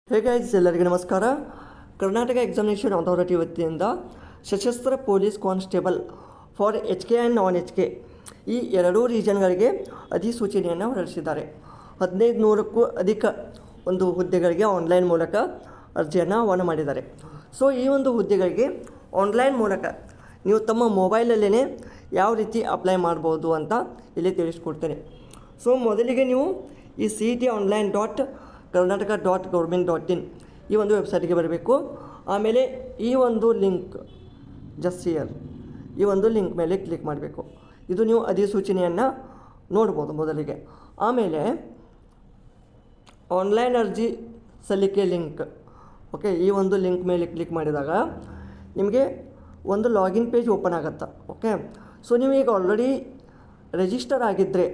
ಎಲ್ಲರಿಗೆ ನಮಸ್ಕಾರ. Karnataka examination authority ವತಿಯಿಂದ ಸಶಸ್ತ್ರ police constable for HK and non HK ಈ ಎರಡೂ ರೀಜನ್ಗಳಿಗೆ ಅಧಿಸೂಚನೆಯನ್ನು ಹೊರಡಿಸಿದ್ದಾರೆ. 1500ಕ್ಕೂ ಅಧಿಕ ಒಂದು ಹುದ್ದೆಗಳಿಗೆ ಆನ್ಲೈನ್ ಮೂಲಕ ಅರ್ಜಿಯನ್ನು ಆಹ್ವಾನ ಮಾಡಿದ್ದಾರೆ. ಸೊ ಈ ಒಂದು ಹುದ್ದೆಗಳಿಗೆ ಆನ್ಲೈನ್ ಮೂಲಕ ನೀವು ತಮ್ಮ ಮೊಬೈಲಲ್ಲೇ ಯಾವ ರೀತಿ ಅಪ್ಲೈ ಮಾಡ್ಬೋದು ಅಂತ ಇಲ್ಲಿ ತಿಳಿಸ್ಕೊಡ್ತೇನೆ. ಸೊ ಮೊದಲಿಗೆ ನೀವು ಈ CET-online.karnataka.government.in ಈ ಒಂದು ವೆಬ್ಸೈಟ್ಗೆ ಬರಬೇಕು. ಆಮೇಲೆ ಈ ಒಂದು ಲಿಂಕ್ ಜಸ್ಟ್ ಹಿಯರ್ ಈ ಒಂದು ಲಿಂಕ್ ಮೇಲೆ ಕ್ಲಿಕ್ ಮಾಡಬೇಕು. ಇದು ನೀವು ಅಧಿಸೂಚನೆಯನ್ನು ನೋಡ್ಬೋದು ಮೊದಲಿಗೆ. ಆಮೇಲೆ ಆನ್ಲೈನ್ ಅರ್ಜಿ ಸಲ್ಲಿಕೆ ಲಿಂಕ್, ಓಕೆ, ಈ ಒಂದು ಲಿಂಕ್ ಮೇಲೆ ಕ್ಲಿಕ್ ಮಾಡಿದಾಗ ನಿಮಗೆ ಒಂದು ಲಾಗಿನ್ ಪೇಜ್ ಓಪನ್ ಆಗುತ್ತೆ. ಓಕೆ, ಸೊ ನೀವು ಈಗ ಆಲ್ರೆಡಿ ರಿಜಿಸ್ಟರ್ ಆಗಿದ್ದರೆ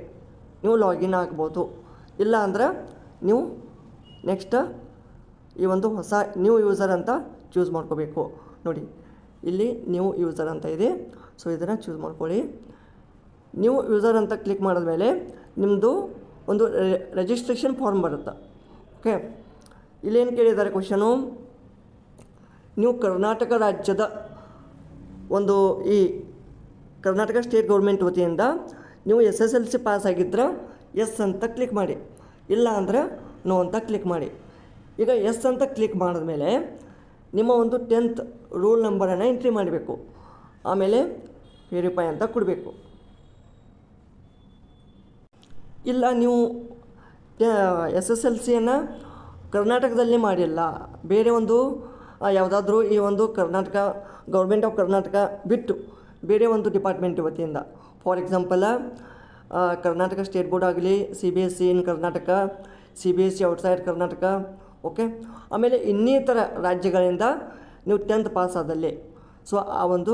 ನೀವು ಲಾಗಿನ್ ಆಗ್ಬೋದು. ಇಲ್ಲ ಅಂದ್ರೆ ನೀವು ನೆಕ್ಸ್ಟ್ ಈ ಒಂದು ಹೊಸ ನ್ಯೂ ಯೂಸರ್ ಅಂತ ಚೂಸ್ ಮಾಡ್ಕೋಬೇಕು. ನೋಡಿ ಇಲ್ಲಿ ನ್ಯೂ ಯೂಸರ್ ಅಂತ ಇದೆ. ಸೊ ಇದನ್ನು ಚೂಸ್ ಮಾಡ್ಕೊಳ್ಳಿ. ನ್ಯೂ ಯೂಸರ್ ಅಂತ ಕ್ಲಿಕ್ ಮಾಡಿದ್ಮೇಲೆ ನಿಮ್ಮದು ಒಂದು ರಿಜಿಸ್ಟ್ರೇಷನ್ ಫಾರ್ಮ್ ಬರುತ್ತೆ. ಓಕೆ, ಇಲ್ಲೇನು ಕೇಳಿದ್ದಾರೆ ಕ್ವಶನು, ನೀವು ಕರ್ನಾಟಕ ರಾಜ್ಯದ ಒಂದು ಈ ಕರ್ನಾಟಕ ಸ್ಟೇಟ್ ಗೌರ್ಮೆಂಟ್ ವತಿಯಿಂದ ನೀವು SSLC ಪಾಸ್ ಆಗಿದ್ದರೆ ಎಸ್ ಅಂತ ಕ್ಲಿಕ್ ಮಾಡಿ, ಇಲ್ಲ ಅಂದರೆ ನೋ ಅಂತ ಕ್ಲಿಕ್ ಮಾಡಿ. ಈಗ ಎಸ್ ಅಂತ ಕ್ಲಿಕ್ ಮಾಡಿದ್ಮೇಲೆ ನಿಮ್ಮ ಒಂದು 10th ರೂಲ್ ನಂಬರನ್ನು ಎಂಟ್ರಿ ಮಾಡಬೇಕು. ಆಮೇಲೆ ವೆರಿಫೈ ಅಂತ ಕೊಡಬೇಕು. ಇಲ್ಲ ನೀವು SSLCಯನ್ನು ಕರ್ನಾಟಕದಲ್ಲಿ ಮಾಡಿಲ್ಲ, ಬೇರೆ ಒಂದು ಯಾವುದಾದ್ರೂ ಈ ಒಂದು ಕರ್ನಾಟಕ ಗೌರ್ಮೆಂಟ್ ಆಫ್ ಕರ್ನಾಟಕ ಬಿಟ್ಟು ಬೇರೆ ಒಂದು ಡಿಪಾರ್ಟ್ಮೆಂಟ್ ವತಿಯಿಂದ, for example Karnataka state board ಆಗಲಿ, CBSE in Karnataka, CBSE outside Karnataka, okay, ಆಮೇಲೆ ಇನ್ನಿತರ ರಾಜ್ಯಗಳಿಂದ ನೀವು 10th ಪಾಸ್ ಆದಲ್ಲಿ ಸೊ ಆ ಒಂದು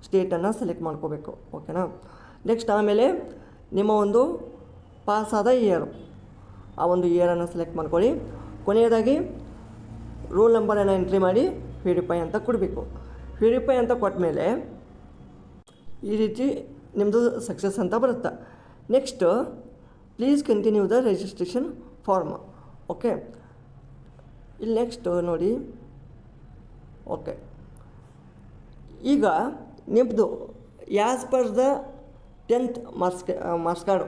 ಸ್ಟೇಟನ್ನು ಸೆಲೆಕ್ಟ್ ಮಾಡ್ಕೋಬೇಕು. ಓಕೆನಾ. ನೆಕ್ಸ್ಟ್ ಆಮೇಲೆ ನಿಮ್ಮ ಒಂದು ಪಾಸಾದ ಇಯರು, ಆ ಒಂದು ಇಯರನ್ನು ಸೆಲೆಕ್ಟ್ ಮಾಡ್ಕೊಳ್ಳಿ. ಕೊನೆಯದಾಗಿ ರೂಲ್ ನಂಬರನ್ನು ಎಂಟ್ರಿ ಮಾಡಿ ವೆರಿಫೈ ಅಂತ ಕೊಡಬೇಕು. ವೆರಿಫೈ ಅಂತ ಕೊಟ್ಟ ಮೇಲೆ ಈ ರೀತಿ ನಿಮ್ಮದು ಸಕ್ಸಸ್ ಅಂತ ಬರುತ್ತೆ. Next please continue the registration form. Okay, ಇಲ್ಲಿ ನೆಕ್ಸ್ಟ್ ನೋಡಿ. ಓಕೆ, ಈಗ ನಿಮ್ಮದು as per the 10th marks card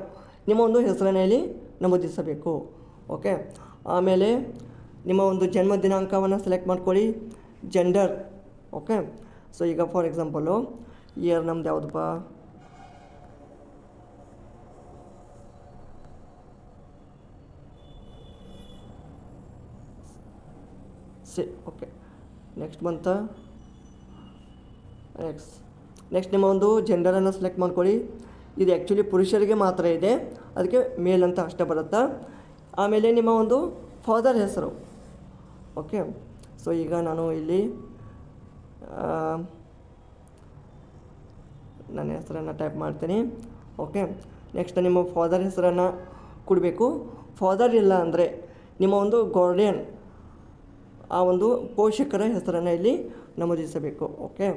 ನಿಮ್ಮ ಒಂದು ಹೆಸರಿನಲ್ಲಿ ನಮೂದಿಸಬೇಕು. ಓಕೆ, ಆಮೇಲೆ ನಿಮ್ಮ ಒಂದು ಜನ್ಮ ದಿನಾಂಕವನ್ನು ಸೆಲೆಕ್ಟ್ ಮಾಡ್ಕೊಳ್ಳಿ, ಜೆಂಡರ್. ಓಕೆ, ಸೊ ಈಗ ಫಾರ್ ಎಕ್ಸಾಂಪಲು ಇಯರ್ ನಮ್ದು ಯಾವುದಪ್ಪ, ಓಕೆ, ನೆಕ್ಸ್ಟ್ ಬಂತ ನೆಕ್ಸ್ಟ್ ನಿಮ್ಮ ಒಂದು ಜೆಂಡರನ್ನು ಸೆಲೆಕ್ಟ್ ಮಾಡ್ಕೊಳ್ಳಿ. ಇದು ಆ್ಯಕ್ಚುಲಿ ಪುರುಷರಿಗೆ ಮಾತ್ರ ಇದೆ, ಅದಕ್ಕೆ ಮೇಲ್ ಅಂತ ಅಷ್ಟೇ ಬರುತ್ತಾ. ಆಮೇಲೆ ನಿಮ್ಮ ಒಂದು ಫಾದರ್ ಹೆಸರು. ಓಕೆ, ಸೊ ಈಗ ನಾನು ಇಲ್ಲಿ ನನ್ನ ಹೆಸರನ್ನು ಟೈಪ್ ಮಾಡ್ತೀನಿ. ಓಕೆ, ನೆಕ್ಸ್ಟ್ ನಿಮ್ಮ ಫಾದರ್ ಹೆಸರನ್ನು ಕೊಡಬೇಕು. ಫಾದರ್ ಇಲ್ಲ ಅಂದರೆ ನಿಮ್ಮ ಒಂದು ಗಾರ್ಡಿಯನ್, ಆ ಒಂದು ಪೋಷಕರ ಹೆಸರನ್ನು ಇಲ್ಲಿ ನಮೂದಿಸಬೇಕು. ಓಕೆ,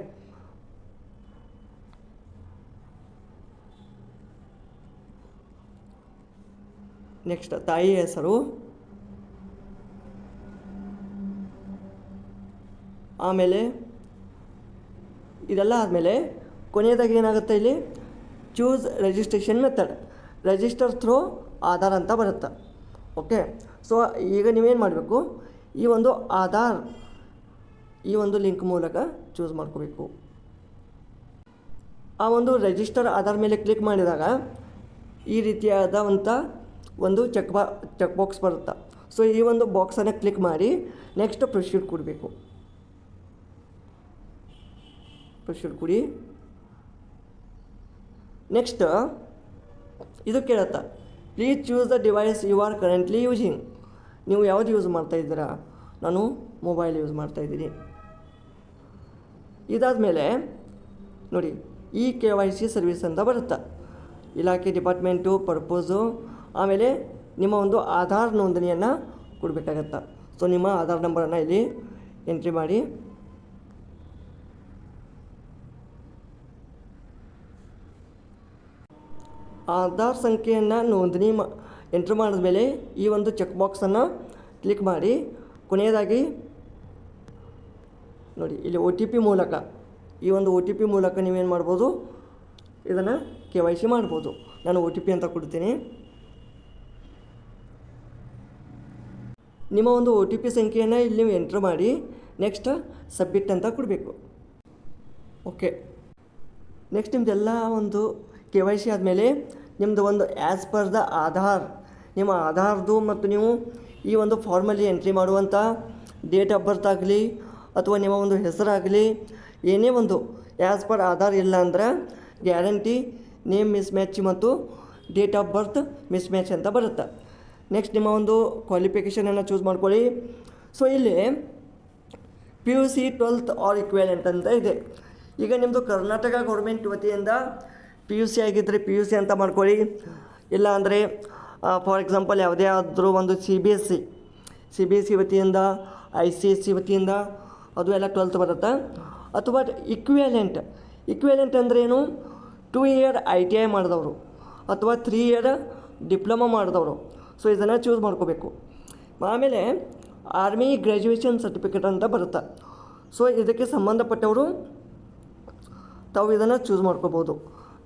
ನೆಕ್ಸ್ಟ್ ತಾಯಿ ಹೆಸರು. ಆಮೇಲೆ ಇದೆಲ್ಲ ಆದಮೇಲೆ ಕೊನೆಯದಾಗಿ ಏನಾಗುತ್ತೆ, ಇಲ್ಲಿ choose registration method, register through Aadhaar ಅಂತ ಬರುತ್ತೆ. ಓಕೆ, ಸೊ ಈಗ ನೀವೇನು ಮಾಡಬೇಕು, ಈ ಒಂದು ಆಧಾರ್ ಈ ಒಂದು ಲಿಂಕ್ ಮೂಲಕ ಚೂಸ್ ಮಾಡ್ಕೋಬೇಕು. ಆ ಒಂದು ರಿಜಿಸ್ಟರ್ ಆಧಾರ್ ಮೇಲೆ ಕ್ಲಿಕ್ ಮಾಡಿದಾಗ ಈ ರೀತಿಯಾದಂಥ ಒಂದು ಚೆಕ್ ಬಾಕ್ಸ್ ಬರುತ್ತೆ. ಸೊ ಈ ಒಂದು ಬಾಕ್ಸನ್ನು ಕ್ಲಿಕ್ ಮಾಡಿ ನೆಕ್ಸ್ಟ್ ಪ್ರೊಸೀಡ್ ಕೊಡಬೇಕು. ಪ್ರೊಸೀಡ್ ಕೊಡಿ. ನೆಕ್ಸ್ಟ್ ಇದು ಕೇಳುತ್ತೆ, please choose the device you are currently using. ನೀವು ಯಾವುದು ಯೂಸ್ ಮಾಡ್ತಾಯಿದ್ದೀರಾ? ನಾನು ಮೊಬೈಲ್ ಯೂಸ್ ಮಾಡ್ತಾಯಿದ್ದೀನಿ. ಇದಾದಮೇಲೆ ನೋಡಿ KYC ಸರ್ವಿಸ್ ಅಂತ ಬರುತ್ತೆ, ಇಲಾಖೆ ಡಿಪಾರ್ಟ್ಮೆಂಟು ಪರ್ಪೋಸು. ಆಮೇಲೆ ನಿಮ್ಮ ಒಂದು ಆಧಾರ್ ನೋಂದಣಿಯನ್ನು ಕೊಡಬೇಕಾಗತ್ತೆ. ಸೊ ನಿಮ್ಮ ಆಧಾರ್ ನಂಬರನ್ನು ಇಲ್ಲಿ ಎಂಟ್ರಿ ಮಾಡಿ. ಆಧಾರ್ ಸಂಖ್ಯೆಯನ್ನು ನೋಂದಣಿ ಎಂಟ್ರಿ ಮಾಡಿದ್ಮೇಲೆ ಈ ಒಂದು ಚೆಕ್ ಬಾಕ್ಸನ್ನು ಕ್ಲಿಕ್ ಮಾಡಿ ಕೊನೆಯದಾಗಿ ನೋಡಿ ಇಲ್ಲಿ OTP ಮೂಲಕ, ಈ ಒಂದು OTP ಮೂಲಕ ನೀವೇನು ಮಾಡ್ಬೋದು, ಇದನ್ನು KYC ಮಾಡ್ಬೋದು. ನಾನು OTP ಅಂತ ಕೊಡ್ತೀನಿ. ನಿಮ್ಮ ಒಂದು OTP ಸಂಖ್ಯೆಯನ್ನು ಇಲ್ಲಿ ನೀವು ಎಂಟ್ರ್ ಮಾಡಿ ನೆಕ್ಸ್ಟ್ ಸಬ್ಮಿಟ್ ಅಂತ ಕೊಡಬೇಕು. ಓಕೆ, ನೆಕ್ಸ್ಟ್ ನಿಮ್ಮದೆಲ್ಲ ಒಂದು KYC ಆದಮೇಲೆ ನಿಮ್ಮದು ಒಂದು ಆ್ಯಸ್ ಪರ್ ದ ಆಧಾರ್, ನಿಮ್ಮ ಆಧಾರ್ದು ಮತ್ತು ನೀವು ಈ ಒಂದು ಫಾರ್ಮಲ್ಲಿ ಎಂಟ್ರಿ ಮಾಡುವಂಥ ಡೇಟ್ ಆಫ್ ಬರ್ತ್ ಆಗಲಿ ಅಥವಾ ನಿಮ್ಮ ಒಂದು ಹೆಸರಾಗಲಿ ಏನೇ ಒಂದು ಆ್ಯಸ್ ಪರ್ ಆಧಾರ್ ಇಲ್ಲ ಅಂದ್ರೆ ಗ್ಯಾರಂಟಿ ನೇಮ್ ಮಿಸ್ ಮ್ಯಾಚ್ ಮತ್ತು date of birth miss match ಅಂತ ಬರುತ್ತೆ. ನೆಕ್ಸ್ಟ್ ನಿಮ್ಮ ಒಂದು ಕ್ವಾಲಿಫಿಕೇಷನನ್ನು ಚೂಸ್ ಮಾಡ್ಕೊಳ್ಳಿ. ಸೊ ಇಲ್ಲಿ PUC 12th ಆರ್ ಇಕ್ವಿವೆಲೆಂಟ್ ಅಂತ ಇದೆ. ಈಗ ನಿಮ್ಮದು ಕರ್ನಾಟಕ ಗೌರ್ಮೆಂಟ್ ವತಿಯಿಂದ PUC ಆಗಿದ್ದರೆ PUC ಅಂತ ಮಾಡ್ಕೊಳ್ಳಿ. ಇಲ್ಲ ಅಂದರೆ ಫಾರ್ ಎಕ್ಸಾಂಪಲ್ ಯಾವುದೇ ಆದರೂ ಒಂದು CBSE ವತಿಯಿಂದ ICSE ವತಿಯಿಂದ ಅದು ಎಲ್ಲ 12th ಬರುತ್ತೆ. ಅಥವಾ ಇಕ್ವಿವೆಲೆಂಟ್ ಅಂದ್ರೇನು, 2 year ITI ಮಾಡಿದವರು ಅಥವಾ 3 year ಡಿಪ್ಲೊಮಾ ಮಾಡಿದವರು. ಸೊ ಇದನ್ನು ಚೂಸ್ ಮಾಡ್ಕೋಬೇಕು. ಆಮೇಲೆ ಆರ್ಮಿ ಗ್ರ್ಯಾಜುಯೇಷನ್ ಸರ್ಟಿಫಿಕೇಟ್ ಅಂತ ಬರುತ್ತೆ. ಸೊ ಇದಕ್ಕೆ ಸಂಬಂಧಪಟ್ಟವರು ತಾವು ಇದನ್ನು ಚೂಸ್ ಮಾಡ್ಕೋಬೋದು.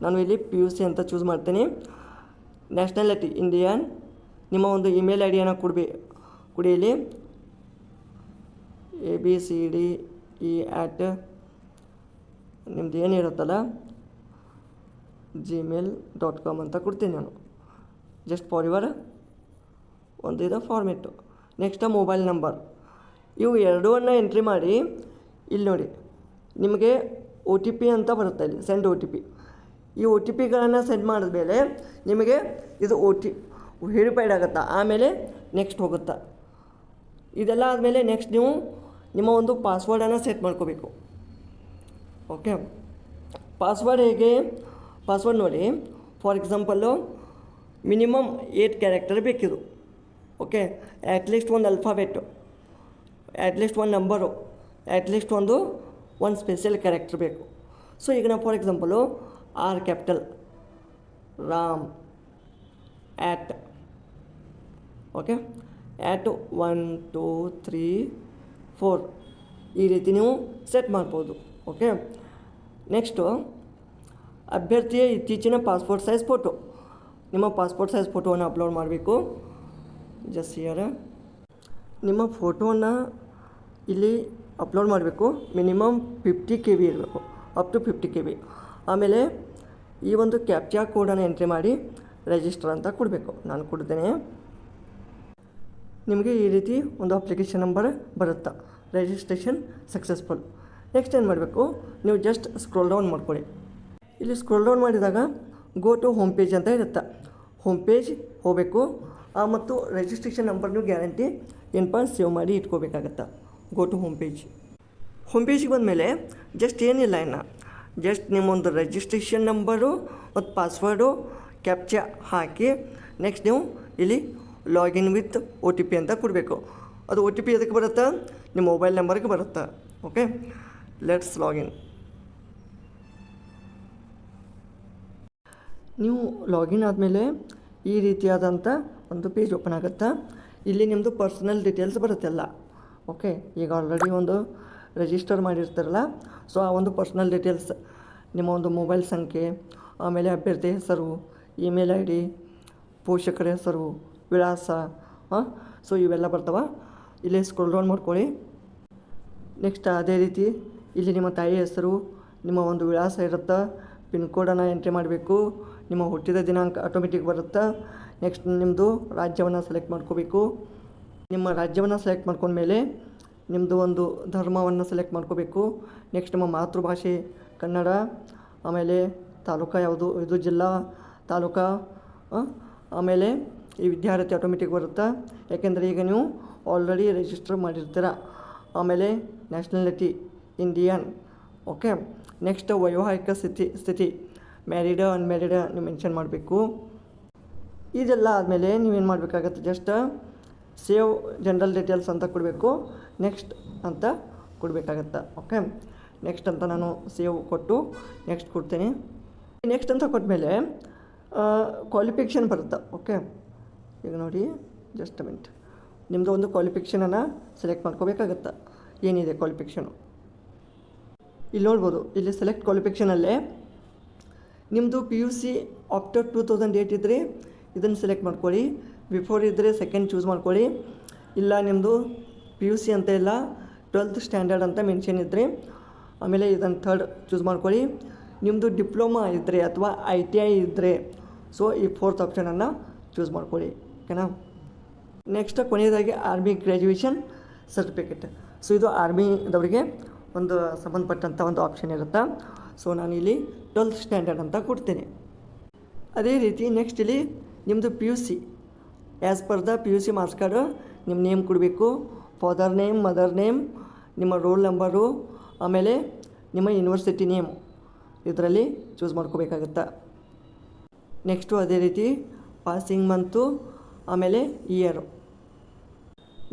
ನಾನು ಇಲ್ಲಿ PUC ಅಂತ ಚೂಸ್ ಮಾಡ್ತೀನಿ. ನ್ಯಾಷನಾಲಿಟಿ ಇಂಡಿಯನ್, ನಿಮ್ಮ ಒಂದು ಇಮೇಲ್ ID ಕೊಡಿ ಇಲ್ಲಿ ABCDE@ ನಿಮ್ಮದು ಏನಿರುತ್ತಲ್ಲ gmail.com ಅಂತ ಕೊಡ್ತೀನಿ ನಾನು, ಜಸ್ಟ್ ಫಾರ್ ಯುವರ್ ಒಂದು ಇದು ಫಾರ್ಮೆಟ್ಟು. ನೆಕ್ಸ್ಟ್ ಮೊಬೈಲ್ ನಂಬರ್, ಇವು ಎರಡೂ ಎಂಟ್ರಿ ಮಾಡಿ ಇಲ್ಲಿ ನೋಡಿ ನಿಮಗೆ OTP ಅಂತ ಬರುತ್ತೆ. ಇಲ್ಲಿ ಸೆಂಡ್ OTP. ಈ OTPಗಳನ್ನು ಸೆಂಡ್ ಮಾಡಿದ್ಮೇಲೆ ನಿಮಗೆ ಇದು ವೆರಿಫೈಡ್ ಆಗುತ್ತಾ, ಆಮೇಲೆ ನೆಕ್ಸ್ಟ್ ಹೋಗುತ್ತಾ. ಇದೆಲ್ಲ ಆದಮೇಲೆ ನೆಕ್ಸ್ಟ್ ನೀವು ನಿಮ್ಮ ಒಂದು ಪಾಸ್ವರ್ಡನ್ನು ಸೆಟ್ ಮಾಡ್ಕೋಬೇಕು. ಓಕೆ, ಪಾಸ್ವರ್ಡ್ ಹೇಗೆ, ಪಾಸ್ವರ್ಡ್ ನೋಡಿ ಫಾರ್ ಎಕ್ಸಾಂಪಲ್ಲು ಮಿನಿಮಮ್ 8 ಕ್ಯಾರೆಕ್ಟರ್ ಬೇಕಿದು. ಓಕೆ, ಅಟ್ಲೀಸ್ಟ್ ಒಂದು ಅಲ್ಫಾಬೆಟ್ಟು, ಅಟ್ಲೀಸ್ಟ್ ಒಂದು ನಂಬರು, ಅಟ್ಲೀಸ್ಟ್ ಒಂದು ಸ್ಪೆಷಲ್ ಕ್ಯಾರೆಕ್ಟರ್ ಬೇಕು. ಸೊ ಈಗ ನಾವು for example R capital Ram @ okay @ 1 2 3 4 ಈ ರೀತಿ ನೀವು ಸೆಟ್ ಮಾಡ್ಬೋದು. ಓಕೆ, ನೆಕ್ಸ್ಟು ಅಭ್ಯರ್ಥಿಯ ಇತ್ತೀಚಿನ ಪಾಸ್ಪೋರ್ಟ್ ಸೈಜ್ ಫೋಟೋ, ನಿಮ್ಮ ಪಾಸ್ಪೋರ್ಟ್ ಸೈಜ್ ಫೋಟೋವನ್ನು ಅಪ್ಲೋಡ್ ಮಾಡಬೇಕು. ಜಸ್ಟ್ ಹಿಯರ್ ನಿಮ್ಮ ಫೋಟೋವನ್ನು ಇಲ್ಲಿ ಅಪ್ಲೋಡ್ ಮಾಡಬೇಕು. ಮಿನಿಮಮ್ 50 KB ಇರಬೇಕು, ಅಪ್ ಟು 50 KB. ಆಮೇಲೆ ಈ ಒಂದು ಕ್ಯಾಪ್ಚಾ ಕೋಡನ್ನು ಎಂಟ್ರಿ ಮಾಡಿ ರಿಜಿಸ್ಟರ್ ಅಂತ ಕೊಡಬೇಕು. ನಾನು ಕೊಡ್ತೇನೆ. ನಿಮಗೆ ಈ ರೀತಿ ಒಂದು ಅಪ್ಲಿಕೇಶನ್ ನಂಬರ್ ಬರುತ್ತೆ, ರಿಜಿಸ್ಟ್ರೇಷನ್ ಸಕ್ಸಸ್ಫುಲ್. ನೆಕ್ಸ್ಟ್ ಏನು ಮಾಡಬೇಕು, ನೀವು ಜಸ್ಟ್ ಸ್ಕ್ರೋಲ್ ಡೌನ್ ಮಾಡ್ಕೊಳ್ಳಿ. ಇಲ್ಲಿ ಸ್ಕ್ರೋಲ್ ಡೌನ್ ಮಾಡಿದಾಗ ಗೋ ಟು ಹೋಮ್ ಪೇಜ್ ಅಂತ ಇರುತ್ತೆ. ಹೋಮ್ ಪೇಜ್ ಹೋಗಬೇಕು ಮತ್ತು ರಿಜಿಸ್ಟ್ರೇಷನ್ ನಂಬರ್ ನೀವು ಗ್ಯಾರಂಟಿ ಏನಪ್ಪ ಸೇವ್ ಮಾಡಿ ಇಟ್ಕೋಬೇಕಾಗತ್ತೆ. ಗೋ ಟು ಹೋಮ್ ಪೇಜಿಗೆ ಬಂದಮೇಲೆ ಜಸ್ಟ್ ಏನಿಲ್ಲ ಇನ್ನು ಜಸ್ಟ್ ನಿಮ್ಮೊಂದು ರಿಜಿಸ್ಟ್ರೇಷನ್ ನಂಬರು ಮತ್ತು ಪಾಸ್ವರ್ಡು ಕ್ಯಾಪ್ಚಾ ಹಾಕಿ ನೆಕ್ಸ್ಟ್ ನೀವು ಇಲ್ಲಿ ಲಾಗಿನ್ ವಿತ್ OTP ಅಂತ ಕೊಡಬೇಕು. ಅದು OTP ಎದಕ್ಕೆ ಬರುತ್ತೆ, ನಿಮ್ಮ ಮೊಬೈಲ್ ನಂಬರ್ಗೆ ಬರುತ್ತೆ. Okay, let's login. ನೀವು ಲಾಗಿನ್ ಆದಮೇಲೆ ಈ ರೀತಿಯಾದಂಥ ಒಂದು ಪೇಜ್ ಓಪನ್ ಆಗುತ್ತೆ. ಇಲ್ಲಿ ನಿಮ್ಮದು ಪರ್ಸನಲ್ ಡೀಟೇಲ್ಸ್ ಬರುತ್ತೆಲ್ಲ. ಓಕೆ, ಈಗ ಆಲ್ರೆಡಿ ಒಂದು ರಿಜಿಸ್ಟರ್ ಮಾಡಿರ್ತಾರಲ್ಲ, ಸೊ ಆ ಒಂದು ಪರ್ಸನಲ್ ಡೀಟೇಲ್ಸ್, ನಿಮ್ಮ ಒಂದು ಮೊಬೈಲ್ ಸಂಖ್ಯೆ, ಆಮೇಲೆ ಅಭ್ಯರ್ಥಿ ಹೆಸರು, ಇಮೇಲ್ ID, ಪೋಷಕರ ಹೆಸರು, ವಿಳಾಸ, ಸೊ ಇವೆಲ್ಲ ಬರ್ತಾವೆ. ಇಲ್ಲಿ ಸ್ಕ್ರೋಲ್ ಡೌನ್ ಮಾಡ್ಕೊಳ್ಳಿ. ನೆಕ್ಸ್ಟ್ ಅದೇ ರೀತಿ ಇಲ್ಲಿ ನಿಮ್ಮ ತಾಯಿ ಹೆಸರು, ನಿಮ್ಮ ಒಂದು ವಿಳಾಸ ಇರುತ್ತೆ, ಪಿನ್ ಕೋಡನ್ನು ಎಂಟ್ರಿ ಮಾಡಬೇಕು, ನಿಮ್ಮ ಹುಟ್ಟಿದ ದಿನಾಂಕ ಆಟೋಮೆಟಿಕ್ ಬರುತ್ತೆ. ನೆಕ್ಸ್ಟ್ ನಿಮ್ಮದು ರಾಜ್ಯವನ್ನು ಸೆಲೆಕ್ಟ್ ಮಾಡ್ಕೋಬೇಕು. ನಿಮ್ಮ ರಾಜ್ಯವನ್ನು ಸೆಲೆಕ್ಟ್ ಮಾಡ್ಕೊಂಡ್ಮೇಲೆ ನಿಮ್ಮದು ಒಂದು ಧರ್ಮವನ್ನು ಸೆಲೆಕ್ಟ್ ಮಾಡ್ಕೋಬೇಕು. ನೆಕ್ಸ್ಟ್ ನಿಮ್ಮ ಮಾತೃಭಾಷೆ ಕನ್ನಡ, ಆಮೇಲೆ ತಾಲೂಕು ಯಾವುದು, ಇದು ಜಿಲ್ಲಾ ತಾಲೂಕಾ, ಆಮೇಲೆ ಈ ವಿದ್ಯಾರ್ಥಿ ಆಟೋಮೆಟಿಕ್ ಬರುತ್ತೆ, ಯಾಕೆಂದರೆ ಈಗ ನೀವು ಆಲ್ರೆಡಿ ರಿಜಿಸ್ಟರ್ ಮಾಡಿರ್ತೀರ. ಆಮೇಲೆ ನ್ಯಾಷನಾಲಿಟಿ ಇಂಡಿಯನ್. ಓಕೆ, ನೆಕ್ಸ್ಟ್ ವೈವಾಹಿಕ ಸ್ಥಿತಿ ಮ್ಯಾರಿಡ ಅನ್ಮ್ಯಾರಿಡ ನೀವು ಮೆನ್ಷನ್ ಮಾಡಬೇಕು. ಇದೆಲ್ಲ ಆದಮೇಲೆ ನೀವೇನು ಮಾಡಬೇಕಾಗತ್ತೆ, ಜಸ್ಟ್ ಸೇವ್ ಜನರಲ್ ಡೀಟೇಲ್ಸ್ ಅಂತ ಕೊಡಬೇಕು, ನೆಕ್ಸ್ಟ್ ಅಂತ ಕೊಡಬೇಕಾಗತ್ತೆ. ಓಕೆ, ನೆಕ್ಸ್ಟ್ ಅಂತ ನಾನು ಸೇವ್ ಕೊಟ್ಟು ನೆಕ್ಸ್ಟ್ ಕೊಡ್ತೀನಿ. ನೆಕ್ಸ್ಟ್ ಅಂತ ಕೊಟ್ಟಮೇಲೆ ಕ್ವಾಲಿಫಿಕೇಷನ್ ಬರುತ್ತೆ. ಓಕೆ, ಈಗ ನೋಡಿ ಜಸ್ಟ್ ಮಿನಿಟ್, ನಿಮ್ಮದು ಒಂದು ಕ್ವಾಲಿಫಿಕೇಷನನ್ನು ಸೆಲೆಕ್ಟ್ ಮಾಡ್ಕೋಬೇಕಾಗತ್ತೆ. ಏನಿದೆ ಕ್ವಾಲಿಫಿಕೇಷನು ಇಲ್ಲಿ ನೋಡ್ಬೋದು. ಇಲ್ಲಿ ಸೆಲೆಕ್ಟ್ ಕ್ವಾಲಿಫಿಕೇಷನಲ್ಲೇ ನಿಮ್ಮದು PUC ಆಫ್ಟರ್ 2008 ಇದ್ದರೆ ಇದನ್ನು ಸೆಲೆಕ್ಟ್ ಮಾಡ್ಕೊಳ್ಳಿ. ಬಿಫೋರ್ ಇದ್ದರೆ ಸೆಕೆಂಡ್ ಚೂಸ್ ಮಾಡ್ಕೊಳ್ಳಿ. ಇಲ್ಲ ನಿಮ್ಮದು PUC ಅಂತ ಇಲ್ಲ 12th ಸ್ಟ್ಯಾಂಡರ್ಡ್ ಅಂತ ಮೆನ್ಷನ್ ಇದ್ದರೆ ಆಮೇಲೆ ಇದನ್ನು ಥರ್ಡ್ ಚೂಸ್ ಮಾಡ್ಕೊಳ್ಳಿ. ನಿಮ್ಮದು ಡಿಪ್ಲೊಮಾ ಇದ್ದರೆ ಅಥವಾ ITI ಇದ್ದರೆ ಸೊ ಈ 4th ಆಪ್ಷನನ್ನು ಚೂಸ್ ಮಾಡ್ಕೊಳ್ಳಿ. ಓಕೆನಾ. ನೆಕ್ಸ್ಟ್ ಕೊನೆಯದಾಗಿ ಆರ್ಮಿ ಗ್ರ್ಯಾಜುಯೇಷನ್ ಸರ್ಟಿಫಿಕೇಟ್. ಸೊ ಇದು ಆರ್ಮಿದವರಿಗೆ ಒಂದು ಸಂಬಂಧಪಟ್ಟಂಥ ಒಂದು ಆಪ್ಷನ್ ಇರುತ್ತೆ. ಸೊ ನಾನಿಲ್ಲಿ 12th ಸ್ಟ್ಯಾಂಡರ್ಡ್ ಅಂತ ಕೊಡ್ತೀನಿ. ಅದೇ ರೀತಿ ನೆಕ್ಸ್ಟ್ ಇಲ್ಲಿ ನಿಮ್ಮದು PUC as per the PUC marks card ನಿಮ್ಮ ನೇಮ್ ಕೊಡಬೇಕು. ಫಾದರ್ ನೇಮ್, ಮದರ್ ನೇಮ್, ನಿಮ್ಮ ರೋಲ್ ನಂಬರು, ಆಮೇಲೆ ನಿಮ್ಮ ಯೂನಿವರ್ಸಿಟಿ ನೇಮು ಇದರಲ್ಲಿ ಚೂಸ್ ಮಾಡ್ಕೋಬೇಕಾಗತ್ತೆ. ನೆಕ್ಸ್ಟು ಅದೇ ರೀತಿ ಪಾಸಿಂಗ್ ಮಂತು, ಆಮೇಲೆ year.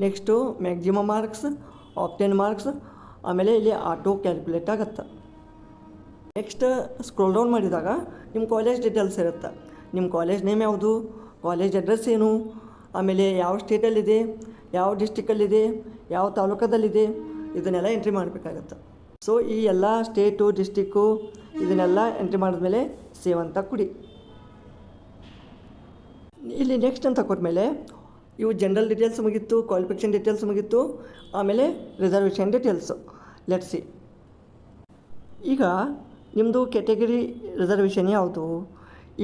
Next maximum marks, obtained marks, ಆಮೇಲೆ ಇಲ್ಲಿ ಆಟೋ ಕ್ಯಾಲ್ಕುಲೇಟ್ ಆಗುತ್ತೆ. ನೆಕ್ಸ್ಟ್ ಸ್ಕ್ರೋಲ್ ಡೌನ್ ಮಾಡಿದಾಗ ನಿಮ್ಮ ಕಾಲೇಜ್ ಡೀಟೇಲ್ಸ್ ಇರುತ್ತೆ. ನಿಮ್ಮ ಕಾಲೇಜ್ ನೇಮ್ ಯಾವುದು, ಕಾಲೇಜ್ ಅಡ್ರೆಸ್ ಏನು, ಆಮೇಲೆ ಯಾವ ಸ್ಟೇಟಲ್ಲಿದೆ, ಯಾವ ಡಿಸ್ಟಿಕಲ್ಲಿದೆ, ಯಾವ ತಾಲೂಕದಲ್ಲಿದೆ, ಇದನ್ನೆಲ್ಲ ಎಂಟ್ರಿ ಮಾಡಬೇಕಾಗತ್ತೆ. ಸೊ ಈ ಎಲ್ಲ ಸ್ಟೇಟು, ಡಿಸ್ಟಿಕ್ಕು ಇದನ್ನೆಲ್ಲ ಎಂಟ್ರಿ ಮಾಡಿದ್ಮೇಲೆ ಸೇವ್ ಅಂತ ಕೊಡಿ. ಇಲ್ಲಿ ನೆಕ್ಸ್ಟ್ ಅಂತ ಕೊಟ್ಮೇಲೆ ಇವು ಜನರಲ್ ಡೀಟೇಲ್ಸ್ ಮುಗೀತು, ಕ್ವಾಲಿಫಿಕೇಷನ್ ಡೀಟೇಲ್ಸ್ ಮುಗೀತು, ಆಮೇಲೆ ರಿಸರ್ವೇಷನ್ ಡೀಟೇಲ್ಸು. Let's see. ಈಗ ನಿಮ್ಮದು ಕ್ಯಾಟಗರಿ ರಿಸರ್ವೇಷನ್ ಯಾವುದು?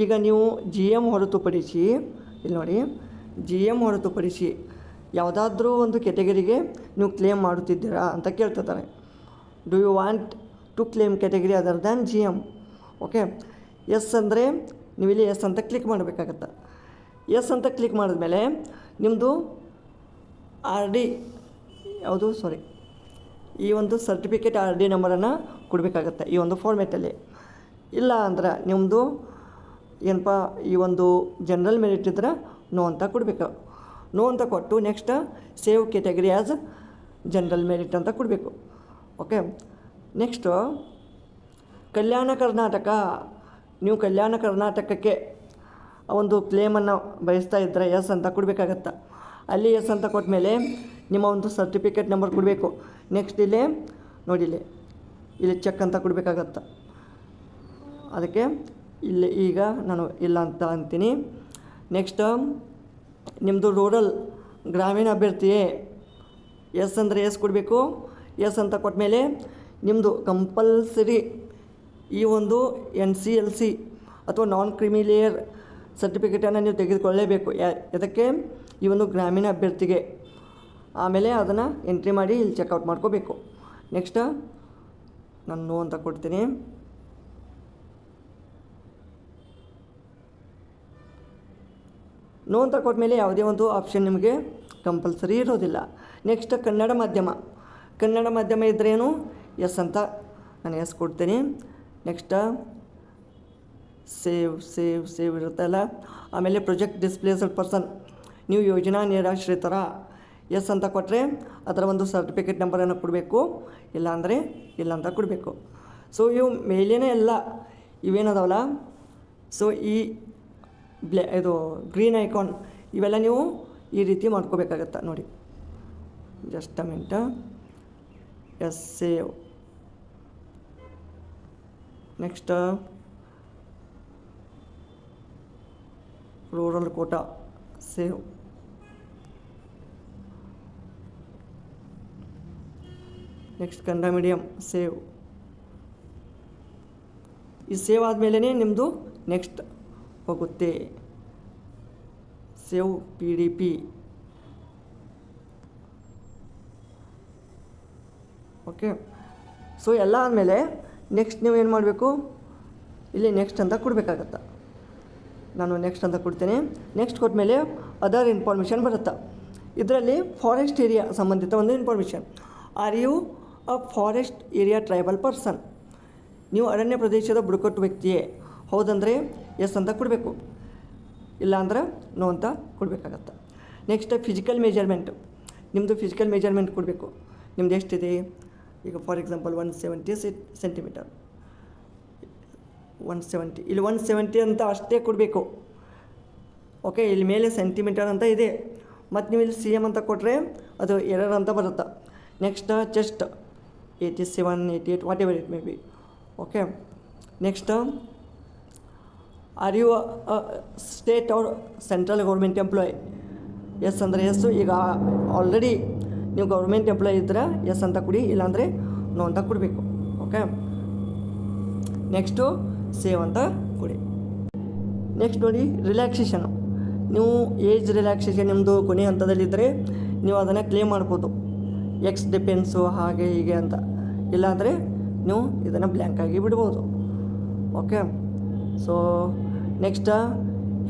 ಈಗ ನೀವು GM ಹೊರತುಪಡಿಸಿ ಇಲ್ಲಿ ನೋಡಿ, GM ಹೊರತುಪಡಿಸಿ ಯಾವುದಾದ್ರೂ ಒಂದು ಕ್ಯಾಟಗರಿಗೆ ನೀವು ಕ್ಲೇಮ್ ಮಾಡುತ್ತಿದ್ದೀರಾ ಅಂತ ಕೇಳ್ತಿದ್ದಾರೆ. Do you want to claim category other than GM? Okay, yes ಅಂದರೆ ನೀವು ಇಲ್ಲಿ ಎಸ್ ಅಂತ ಕ್ಲಿಕ್ ಮಾಡಬೇಕಾಗತ್ತೆ. ಎಸ್ ಅಂತ ಕ್ಲಿಕ್ ಮಾಡಿದ್ಮೇಲೆ ನಿಮ್ಮದು RD ಯಾವುದು ಈ ಒಂದು ಸರ್ಟಿಫಿಕೇಟ್ RD ನಂಬರನ್ನು ಕೊಡಬೇಕಾಗತ್ತೆ ಈ ಒಂದು ಫಾರ್ಮೇಟಲ್ಲಿ. ಇಲ್ಲ ಅಂದ್ರೆ ನಿಮ್ಮದು ಏನಪ್ಪ ಈ ಒಂದು ಜನರಲ್ ಮೆರಿಟ್ ಇದ್ರೆ ನೋ ಅಂತ ಕೊಡಬೇಕು. ನೋ ಅಂತ ಕೊಟ್ಟು next save category as general merit ಅಂತ ಕೊಡಬೇಕು. ಓಕೆ. ನೆಕ್ಸ್ಟು ಕಲ್ಯಾಣ ಕರ್ನಾಟಕ. ನೀವು ಕಲ್ಯಾಣ ಕರ್ನಾಟಕಕ್ಕೆ ಒಂದು ಕ್ಲೇಮನ್ನು ಬಯಸ್ತಾ ಇದ್ದರೆ ಎಸ್ ಅಂತ ಕೊಡಬೇಕಾಗತ್ತೆ. ಅಲ್ಲಿ ಎಸ್ ಅಂತ ಕೊಟ್ಟ ಮೇಲೆ ನಿಮ್ಮ ಒಂದು ಸರ್ಟಿಫಿಕೇಟ್ ನಂಬರ್ ಕೊಡಬೇಕು. ನೆಕ್ಸ್ಟ್ ಇಲ್ಲೇ ನೋಡಿ, ಇಲ್ಲಿ ಚೆಕ್ ಅಂತ ಕೊಡಬೇಕಾಗತ್ತೆ. ಅದಕ್ಕೆ ಇಲ್ಲಿ ಈಗ ನಾನು ಇಲ್ಲ ಅಂತ ಅಂತೀನಿ. ನೆಕ್ಸ್ಟ್ ನಿಮ್ಮದು ರೂರಲ್ ಗ್ರಾಮೀಣ ಅಭ್ಯರ್ಥಿಯೇ ಎಸ್ ಅಂದರೆ ಎಸ್ ಕೊಡಬೇಕು. ಎಸ್ ಅಂತ ಕೊಟ್ಟ ಮೇಲೆ ನಿಮ್ಮದು ಕಂಪಲ್ಸರಿ ಈ ಒಂದು NCLC ಅಥವಾ ನಾನ್ ಕ್ರಿಮಿಲೇಯರ್ ಸರ್ಟಿಫಿಕೇಟನ್ನು ನೀವು ತೆಗೆದುಕೊಳ್ಳಲೇಬೇಕು. ಇದಕ್ಕೆ ಈ ಒಂದು ಗ್ರಾಮೀಣ ಅಭ್ಯರ್ಥಿಗೆ. ಆಮೇಲೆ ಅದನ್ನು ಎಂಟ್ರಿ ಮಾಡಿ ಇಲ್ಲಿ ಚೆಕ್ಔಟ್ ಮಾಡ್ಕೋಬೇಕು. ನೆಕ್ಸ್ಟ್ ನಾನು ನೋ ಅಂತ ಕೊಡ್ತೀನಿ. ನೋ ಅಂತ ಕೊಟ್ಟ ಯಾವುದೇ ಒಂದು ಆಪ್ಷನ್ ನಿಮಗೆ ಕಂಪಲ್ಸರಿ ಇರೋದಿಲ್ಲ. ನೆಕ್ಸ್ಟ್ ಕನ್ನಡ ಮಾಧ್ಯಮ. ಕನ್ನಡ ಮಾಧ್ಯಮ ಇದ್ರೇನು ಎಸ್ ಅಂತ ನಾನು ಎಸ್ ಕೊಡ್ತೀನಿ. ನೆಕ್ಸ್ಟ್ ಸೇವ್ ಇರುತ್ತಲ್ಲ. ಆಮೇಲೆ ಪ್ರೊಜೆಕ್ಟ್ ಡಿಸ್ಪ್ಲೇಸ್ಡ್ ಪರ್ಸನ್, ನೀವು ಯೋಜನಾ ನಿರಾಶ್ರಿತರ ಎಸ್ ಅಂತ ಕೊಟ್ಟರೆ ಅದರ ಒಂದು ಸರ್ಟಿಫಿಕೇಟ್ ನಂಬರನ್ನು ಕೊಡಬೇಕು. ಇಲ್ಲಾಂದರೆ ಇಲ್ಲ ಅಂತ ಕೊಡಬೇಕು. ಸೊ ಇವು ಮೇಲೇನೇ ಎಲ್ಲ ಇವೇನದಾವಲ್ಲ, ಸೊ ಈ ಇದು ಗ್ರೀನ್ ಐಕಾನ್ ಇವೆಲ್ಲ ನೀವು ಈ ರೀತಿ ಮಾಡ್ಕೋಬೇಕಾಗತ್ತೆ ನೋಡಿ. Just a minute. Yes save. Next rural quota save. Next Kannada medium save. ಈ ಸೇವ್ ಆದಮೇಲೆ ನಿಮ್ಮದು ನೆಕ್ಸ್ಟ್ ಹೋಗುತ್ತೆ ಸೇವ್ PDP. ಓಕೆ. ಸೊ ಎಲ್ಲ ಆದಮೇಲೆ ನೆಕ್ಸ್ಟ್ ನೀವು ಏನು ಮಾಡಬೇಕು, ಇಲ್ಲಿ ನೆಕ್ಸ್ಟ್ ಅಂತ ಕೊಡಬೇಕಾಗತ್ತೆ. ನಾನು ನೆಕ್ಸ್ಟ್ ಅಂತ ಕೊಡ್ತೀನಿ. ನೆಕ್ಸ್ಟ್ ಕೊಟ್ಟಮೇಲೆ ಅದರ್ ಇನ್ಫಾರ್ಮೇಷನ್ ಬರುತ್ತೆ. ಇದರಲ್ಲಿ ಫಾರೆಸ್ಟ್ ಏರಿಯಾ ಸಂಬಂಧಿತ ಒಂದು information. Are you a forest area tribal person? ನೀವು ಅರಣ್ಯ ಪ್ರದೇಶದ ಬುಡಕಟ್ಟು ವ್ಯಕ್ತಿಯೇ? ಹೌದಂದರೆ ಎಸ್ ಅಂತ ಕೊಡಬೇಕು. ಇಲ್ಲ ಅಂದ್ರೆ ನೋ ಅಂತ ಕೊಡಬೇಕಾಗತ್ತೆ. Next physical measurement. ನಿಮ್ಮದು ಫಿಸಿಕಲ್ ಮೆಜರ್ಮೆಂಟ್ ಕೊಡಬೇಕು. ನಿಮ್ದು ಎಷ್ಟಿದೆ, ಈಗ ಫಾರ್ ಎಕ್ಸಾಂಪಲ್ 170 ಸೆಂಟಿಮೀಟರ್, 170 ಇಲ್ಲಿ 170 ಅಂತ ಅಷ್ಟೇ ಕೊಡಬೇಕು. ಓಕೆ. ಇಲ್ಲಿ ಮೇಲೆ ಸೆಂಟಿಮೀಟರ್ ಅಂತ ಇದೆ, ಮತ್ತು ನೀವು ಇಲ್ಲಿ CM ಅಂತ ಕೊಟ್ಟರೆ ಅದು ಎರರ್ ಅಂತ ಬರುತ್ತೆ. Next chest 87, 88 whatever it may be. Okay, next are you state or central government employee? Yes ಅಂದರೆ ಎಸ್ಸು. ಈಗ ಆಲ್ರೆಡಿ ನೀವು ಗೌರ್ಮೆಂಟ್ ಎಂಪ್ಲಾಯ್ ಇದ್ದರೆ ಎಸ್ ಅಂತ ಕೊಡಿ, ಇಲ್ಲಾಂದರೆ ನೋ ಅಂತ ಕೊಡಬೇಕು. ಓಕೆ, ನೆಕ್ಸ್ಟು ಸೇವ್ ಅಂತ ಕೊಡಿ. ನೆಕ್ಸ್ಟ್ ನೋಡಿ ರಿಲ್ಯಾಕ್ಸೇಷನು. ನೀವು ಏಜ್ ರಿಲ್ಯಾಕ್ಸೇಷನ್ ನಿಮ್ಮದು ಕೊನೆ ಹಂತದಲ್ಲಿದ್ದರೆ ನೀವು ಅದನ್ನು ಕ್ಲೇಮ್ ಮಾಡ್ಬೋದು, ಎಕ್ಸ್ ಡಿಪೆನ್ಸು ಹಾಗೆ ಹೀಗೆ ಅಂತ. ಇಲ್ಲಾಂದರೆ ನೀವು ಇದನ್ನು ಬ್ಲ್ಯಾಂಕಾಗಿ ಬಿಡ್ಬೋದು. Okay, so next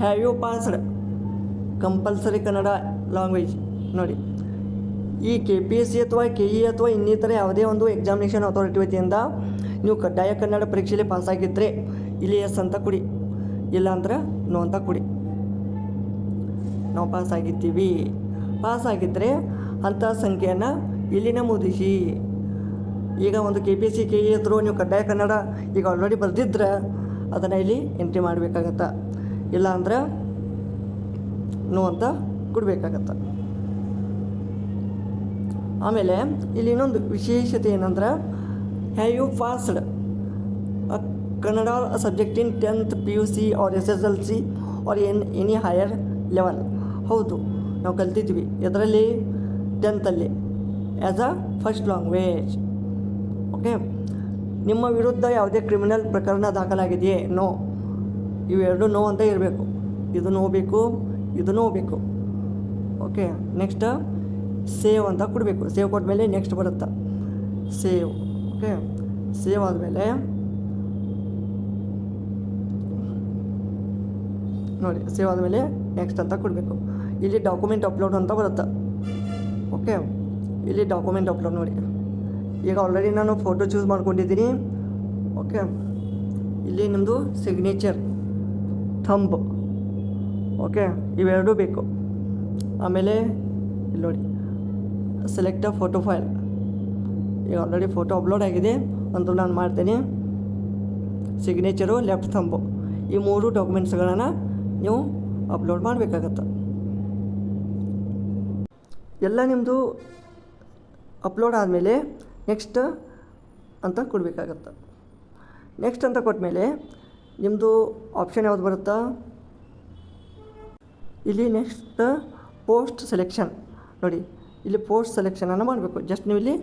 have you passed compulsory Kannada language? ನೋಡಿ, ಈ KPSC ಅಥವಾ KE ಅಥವಾ ಇನ್ನಿತರ ಯಾವುದೇ ಒಂದು ಎಕ್ಸಾಮಿನೇಷನ್ ಅಥಾರಿಟಿ ವತಿಯಿಂದ ನೀವು ಕಡ್ಡಾಯ ಕನ್ನಡ ಪರೀಕ್ಷೆಯಲ್ಲಿ ಪಾಸಾಗಿದ್ದರೆ ಇಲ್ಲಿ ಎಸ್ ಅಂತ ಕೊಡಿ, ಇಲ್ಲಾಂದ್ರೆ ನೋ ಅಂತ ಕೊಡಿ. ನಾವು ಪಾಸಾಗಿದ್ದೀವಿ, ಪಾಸಾಗಿದ್ದರೆ ಅಂಥ ಸಂಖ್ಯೆಯನ್ನು ಇಲ್ಲಿ ನಮೂದಿಸಿ. ಈಗ ಒಂದು KPSC KE ಇದ್ದರೂ ನೀವು ಕಡ್ಡಾಯ ಕನ್ನಡ ಈಗ ಆಲ್ರೆಡಿ ಬರೆದಿದ್ರೆ ಅದನ್ನು ಇಲ್ಲಿ ಎಂಟ್ರಿ ಮಾಡಬೇಕಾಗತ್ತೆ, ಇಲ್ಲಾಂದ್ರೆ ನೋ ಅಂತ ಕೊಡಬೇಕಾಗತ್ತೆ. ಆಮೇಲೆ ಇಲ್ಲಿ ಇನ್ನೊಂದು ವಿಶೇಷತೆ ಏನಂದ್ರೆ have you passed Kannada subject in 10th PUC or SSLC or any higher level? ಹೌದು, ನಾವು ಕಲ್ತಿದ್ವಿ ಇದರಲ್ಲಿ 10th as a first language. Okay, ನಿಮ್ಮ ವಿರುದ್ಧ ಯಾವುದೇ ಕ್ರಿಮಿನಲ್ ಪ್ರಕರಣ ದಾಖಲಾಗಿದೆಯೇ? ನೋ. ಇವೆರಡು ನೋ ಅಂತ ಇರಬೇಕು. ಇದು ನೋ ಬೇಕು, ಇದು ನೋ ಬೇಕು. ಓಕೆ, ನೆಕ್ಸ್ಟ್ ಸೇವ್ ಅಂತ ಕೊಡಬೇಕು. ಸೇವ್ ಕೊಟ್ಮೇಲೆ ನೆಕ್ಸ್ಟ್ ಬರುತ್ತೆ ಸೇವ್. ಓಕೆ, ಸೇವ್ ಆದಮೇಲೆ ನೋಡಿ, ಸೇವ್ ಆದಮೇಲೆ ನೆಕ್ಸ್ಟ್ ಅಂತ ಕೊಡಬೇಕು. ಇಲ್ಲಿ ಡಾಕ್ಯುಮೆಂಟ್ ಅಪ್ಲೋಡ್ ಅಂತ ಬರುತ್ತೆ. ಓಕೆ, ಇಲ್ಲಿ ಡಾಕ್ಯುಮೆಂಟ್ ಅಪ್ಲೋಡ್ ನೋಡಿ, ಈಗ ಆಲ್ರೆಡಿ ನಾನು ಫೋಟೋ ಚೂಸ್ ಮಾಡ್ಕೊಂಡಿದ್ದೀನಿ. ಓಕೆ, ಇಲ್ಲಿ ನಿಮ್ಮದು ಸಿಗ್ನೇಚರ್, ಥಂಬ್. ಓಕೆ, ಇವೆರಡೂ ಬೇಕು. ಆಮೇಲೆ ಇಲ್ಲಿ ನೋಡಿ ಸೆಲೆಕ್ಟ್ ಅ ಫೋಟೋ ಫೈಲ್. ಈಗ ಆಲ್ರೆಡಿ ಫೋಟೋ ಅಪ್ಲೋಡ್ ಆಗಿದೆ ಅಂತೂ ನಾನು ಮಾಡ್ತೇನೆ. ಸಿಗ್ನೇಚರು, ಲೆಫ್ಟ್ ಥಂಬು, ಈ 3 ಡಾಕ್ಯುಮೆಂಟ್ಸ್ಗಳನ್ನು ನೀವು ಅಪ್ಲೋಡ್ ಮಾಡಬೇಕಾಗತ್ತೆ. ಎಲ್ಲ ನಿಮ್ಮದು ಅಪ್ಲೋಡ್ ಆದಮೇಲೆ ನೆಕ್ಸ್ಟ್ ಅಂತ ಕೊಡಬೇಕಾಗತ್ತೆ. ನೆಕ್ಸ್ಟ್ ಅಂತ ಕೊಟ್ಟಮೇಲೆ ನಿಮ್ಮದು ಆಪ್ಷನ್ ಯಾವ್ದು ಬರುತ್ತಾ? ಇಲ್ಲಿ ನೆಕ್ಸ್ಟ್ ಪೋಸ್ಟ್ ಸೆಲೆಕ್ಷನ್ ನೋಡಿ, ಇಲ್ಲಿ ಪೋಸ್ಟ್ ಸೆಲೆಕ್ಷನನ್ನು ಮಾಡಬೇಕು. ಜಸ್ಟ್ ನೀವು ಇಲ್ಲಿ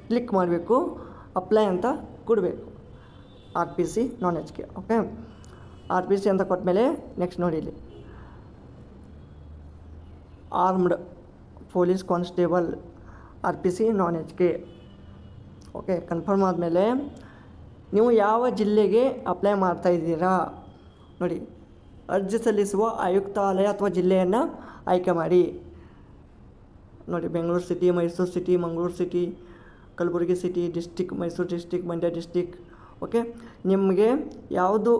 ಕ್ಲಿಕ್ ಮಾಡಬೇಕು, ಅಪ್ಲೈ ಅಂತ ಕೊಡಬೇಕು. RPC ನಾನ್ HK. ಓಕೆ, RPC ಅಂತ ಕೊಟ್ಟಮೇಲೆ ನೆಕ್ಸ್ಟ್ ನೋಡಿ, ಇಲ್ಲಿ ಆರ್ಮ್ಡ್ ಪೊಲೀಸ್ ಕಾನ್ಸ್ಟೇಬಲ್ RPC ನಾನ್ HK. ಓಕೆ, ಕನ್ಫರ್ಮ್ ಆದಮೇಲೆ ನೀವು ಯಾವ ಜಿಲ್ಲೆಗೆ ಅಪ್ಲೈ ಮಾಡ್ತಾಯಿದ್ದೀರಾ ನೋಡಿ, ಅರ್ಜಿ ಸಲ್ಲಿಸುವ ಆಯುಕ್ತಾಲಯ ಅಥವಾ ಜಿಲ್ಲೆಯನ್ನು ಆಯ್ಕೆ ಮಾಡಿ. ನೋಡಿ, Bengaluru city, Mysuru city, Mangaluru city, Kalaburagi city, district, Mysuru district, Mandya district. Okay, ನಿಮಗೆ ಯಾವುದು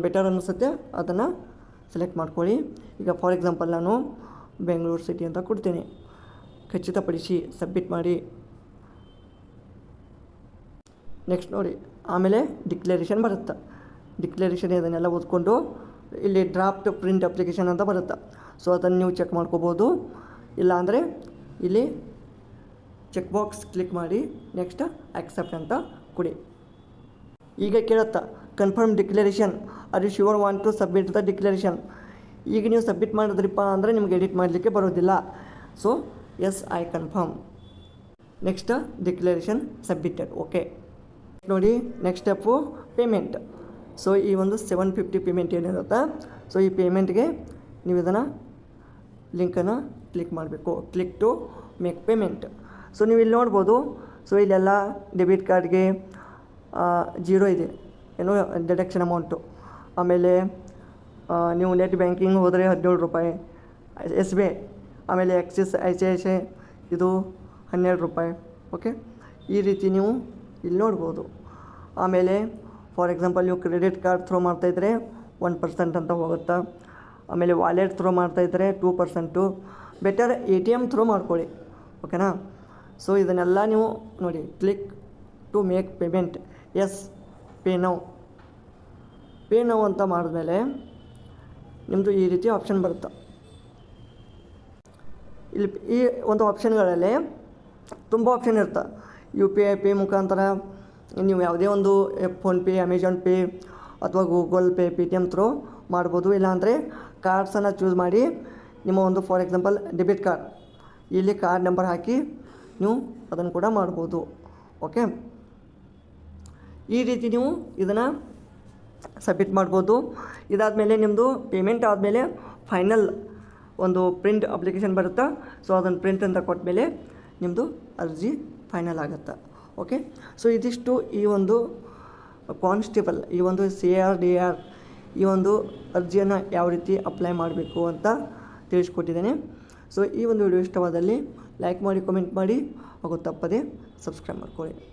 ಬೆಟರ್ ಅನಿಸುತ್ತೆ ಅದನ್ನು ಸೆಲೆಕ್ಟ್ ಮಾಡ್ಕೊಳ್ಳಿ. ಈಗ ಫಾರ್ ಎಕ್ಸಾಂಪಲ್ ನಾನು ಬೆಂಗಳೂರು ಸಿಟಿ ಅಂತ ಕೊಡ್ತೀನಿ. ಖಚಿತಪಡಿಸಿ ಸಬ್ಮಿಟ್ ಮಾಡಿ. ನೆಕ್ಸ್ಟ್ ನೋಡಿ, ಆಮೇಲೆ ಡಿಕ್ಲರೇಷನ್ ಬರುತ್ತೆ. ಡಿಕ್ಲರೇಷನ್ ಇದನ್ನೆಲ್ಲ ಓದ್ಕೊಂಡು ಇಲ್ಲಿ ಡ್ರಾಫ್ಟ್ ಪ್ರಿಂಟ್ ಅಪ್ಲಿಕೇಶನ್ ಅಂತ ಬರುತ್ತೆ. ಸೊ ಅದನ್ನು ನೀವು ಚೆಕ್ ಮಾಡ್ಕೋಬೋದು. ಇಲ್ಲಾಂದರೆ ಇಲ್ಲಿ ಚೆಕ್ ಬಾಕ್ಸ್ ಕ್ಲಿಕ್ ಮಾಡಿ ನೆಕ್ಸ್ಟ್ ಆಕ್ಸೆಪ್ಟ್ ಅಂತ ಕೊಡಿ. ಈಗ ಕೇಳುತ್ತಾ confirm declaration, are you sure want to submit the declaration? ಈಗ ನೀವು ಸಬ್ಮಿಟ್ ಮಾಡಿದ್ರಿಪ್ಪ ಅಂದರೆ ನಿಮ್ಗೆ ಎಡಿಟ್ ಮಾಡಲಿಕ್ಕೆ ಬರೋದಿಲ್ಲ. So yes, I confirm. Next declaration submitted. Okay, ನೋಡಿ ನೆಕ್ಸ್ಟ್ ಸ್ಟೆಪ್ಪು ಪೇಮೆಂಟ್. ಸೊ ಈ ಒಂದು 750 ಪೇಮೆಂಟ್ ಏನಿರುತ್ತೆ, ಸೊ ಈ ಪೇಮೆಂಟ್ಗೆ ನೀವು ಇದನ್ನು ಲಿಂಕನ್ನು ಕ್ಲಿಕ್ ಮಾಡಬೇಕು. Click to make payment. So ನೀವು ಇಲ್ಲಿ ನೋಡ್ಬೋದು. ಸೊ ಇಲ್ಲೆಲ್ಲ ಡೆಬಿಟ್ ಕಾರ್ಡ್ಗೆ 0 ಇದೆ, ಏನೋ ಡಿಡಕ್ಷನ್ ಅಮೌಂಟು. ಆಮೇಲೆ ನೀವು ನೆಟ್ ಬ್ಯಾಂಕಿಂಗ್ ಹೋದರೆ 17 ರೂಪಾಯಿ, SBI, ಆಮೇಲೆ ಆಕ್ಸಿಸ್, ICICI ಇದು 12 ರೂಪಾಯಿ. ಓಕೆ, ಈ ರೀತಿ ನೀವು ಇಲ್ಲಿ ನೋಡ್ಬೋದು. ಆಮೇಲೆ ಫಾರ್ ಎಕ್ಸಾಂಪಲ್ ನೀವು ಕ್ರೆಡಿಟ್ ಕಾರ್ಡ್ ಥ್ರೋ ಮಾಡ್ತಾಯಿದ್ರೆ 1% ಅಂತ ಹೋಗುತ್ತೆ. ಆಮೇಲೆ ವಾಲೆಟ್ ಥ್ರೋ ಮಾಡ್ತಾಯಿದ್ರೆ 2%. ಬೆಟರ್ ATM ಥ್ರೋ ಮಾಡ್ಕೊಳ್ಳಿ. ಓಕೆನಾ? ಸೊ ಇದನ್ನೆಲ್ಲ ನೀವು ನೋಡಿ, click to make payment, yes, pay now ಅಂತ ಮಾಡಿದ್ಮೇಲೆ ನಿಮ್ಮದು ಈ ರೀತಿ ಆಪ್ಷನ್ ಬರುತ್ತೆ. ಇಲ್ಲಿ ಈ ಒಂದು ಆಪ್ಷನ್ಗಳಲ್ಲಿ ತುಂಬ ಆಪ್ಷನ್ ಇರ್ತವೆ. UPI ಪೇ ಮುಖಾಂತರ ನೀವು ಯಾವುದೇ ಒಂದು ಫೋನ್ಪೇ, ಅಮೆಜಾನ್ ಪೇ ಅಥವಾ ಗೂಗಲ್ ಪೇ, Paytm ಥ್ರೂ ಮಾಡ್ಬೋದು. ಇಲ್ಲಾಂದರೆ ಕಾರ್ಡ್ಸನ್ನು ಚೂಸ್ ಮಾಡಿ ನಿಮ್ಮ ಒಂದು ಫಾರ್ ಎಕ್ಸಾಂಪಲ್ ಡೆಬಿಟ್ ಕಾರ್ಡ್, ಇಲ್ಲಿ ಕಾರ್ಡ್ ನಂಬರ್ ಹಾಕಿ ನೀವು ಅದನ್ನು ಕೂಡ ಮಾಡ್ಬೋದು. ಓಕೆ, ಈ ರೀತಿ ನೀವು ಇದನ್ನು ಸಬ್ಮಿಟ್ ಮಾಡ್ಬೋದು. ಇದಾದಮೇಲೆ ನಿಮ್ಮದು ಪೇಮೆಂಟ್ ಆದಮೇಲೆ ಫೈನಲ್ ಒಂದು ಪ್ರಿಂಟ್ ಅಪ್ಲಿಕೇಶನ್ ಬರುತ್ತೆ. ಸೊ ಅದನ್ನು ಪ್ರಿಂಟ್ ಅಂತ ಕೊಟ್ಟ ಮೇಲೆ ನಿಮ್ಮದು ಅರ್ಜಿ ಫೈನಲ್ ಆಗುತ್ತೆ. ಓಕೆ, ಸೊ ಇದಿಷ್ಟು ಈ ಒಂದು ಕಾನ್ಸ್ಟೇಬಲ್, ಈ ಒಂದು CRDR ಈ ಒಂದು ಅರ್ಜಿಯನ್ನು ಯಾವ ರೀತಿ ಅಪ್ಲೈ ಮಾಡಬೇಕು ಅಂತ ತಿಳಿಸ್ಕೊಟ್ಟಿದ್ದೇನೆ. ಸೊ ಈ ಒಂದು ವಿಡಿಯೋ ಇಷ್ಟವಾದಲ್ಲಿ ಲೈಕ್ ಮಾಡಿ, ಕಮೆಂಟ್ ಮಾಡಿ ಹಾಗೂ ತಪ್ಪದೇ ಸಬ್ಸ್ಕ್ರೈಬ್ ಮಾಡ್ಕೊಳ್ಳಿ.